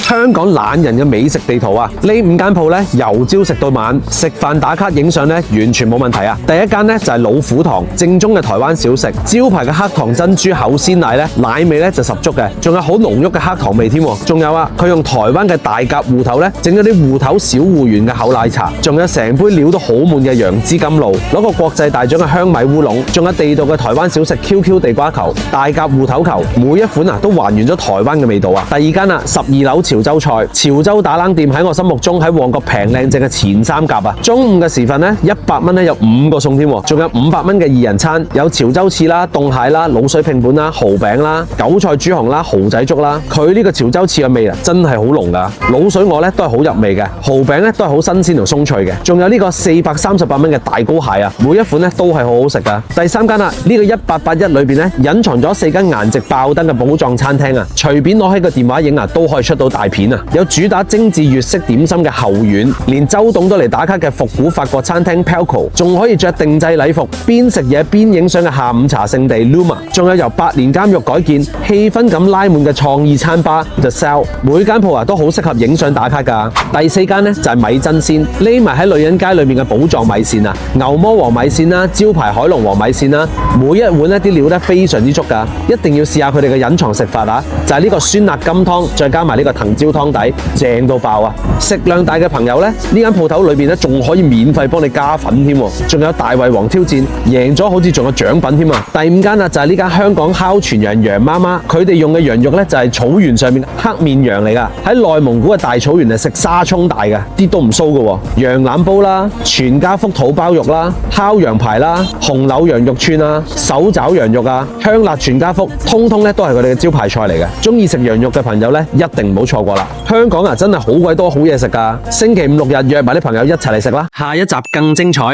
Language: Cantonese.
香港懶人嘅美食地圖啊！呢5間鋪咧，由朝食到晚，食飯打卡影相咧，完全冇問題啊！第一間咧就係老虎堂，正宗嘅台灣小食，招牌嘅黑糖珍珠厚鮮奶咧，奶味咧就十足嘅，仲有好濃郁嘅黑糖味添。仲有啊，佢用台灣嘅大甲芋頭咧，整咗啲芋頭小芋圓嘅厚奶茶，仲有成杯料都好滿嘅楊枝甘露，攞個國際大獎嘅香米烏龍，仲有地道嘅台灣小食 QQ 地瓜球、大甲芋頭球，每一款啊都還原咗台灣嘅味道啊！第二間啊，12樓潮州菜，潮州打冷店喺我心目中喺旺角平靚正嘅前3甲啊！中午嘅時分咧，100蚊咧有5個餸添，仲有500蚊嘅2人餐，有潮州翅啦、凍蟹啦、滷水拼盤啦、蠔餅啦、韭菜豬紅啦、蠔仔粥啦。佢呢個潮州翅嘅味啊，真係好濃噶！滷水鵝咧都係好入味嘅，蠔餅咧都係好新鮮同鬆脆嘅，仲有呢個438蚊嘅大膏蟹啊，每一款咧都係好好食噶。第3間啊，呢個1881裏邊咧隱藏咗4間顏值爆燈嘅寶藏餐廳啊，隨便攞起個電話影啊都可以出到大片啊！有主打精緻粵式點心嘅後院，連周董都嚟打卡嘅復古法國餐廳 Pelco， 仲可以着定製禮服邊食嘢邊影相嘅下午茶聖地 Luma， 仲有由8年監獄改建氣氛感拉滿嘅創意餐吧 The Cell， 每間鋪啊都好適合影相打卡噶。第4間呢就係米真鮮，匿埋喺女人街裏面嘅寶藏米線啊，牛魔王米線啦，招牌海龍王米線啦，每一碗呢啲料咧非常之足噶，一定要試下佢哋嘅隱藏食法啊，就係呢個酸辣金湯，再加埋呢個藤椒湯底，正到爆啊！食量大嘅朋友咧，呢間鋪頭裏邊咧仲可以免費幫你加粉添，仲有大胃王挑戰，贏咗好似仲有獎品添啊！第5間啊就係呢間香港烤全羊羊媽媽，佢哋用嘅羊肉咧就係草原上面黑面羊嚟噶，喺內蒙古嘅大草原係食沙蔥大嘅，啲都唔騷嘅，羊腩煲啦、全家福土包肉啦、烤羊排啦、紅柳羊肉串啊、手爪羊肉啊、香辣全家福，通通咧都係佢哋嘅招牌菜嚟嘅。中意食羊肉嘅朋友咧，一定唔好錯過啦！香港啊真係好鬼多好嘢食噶，星期5、6日約埋啲朋友一齊嚟食啦！下一集更精彩。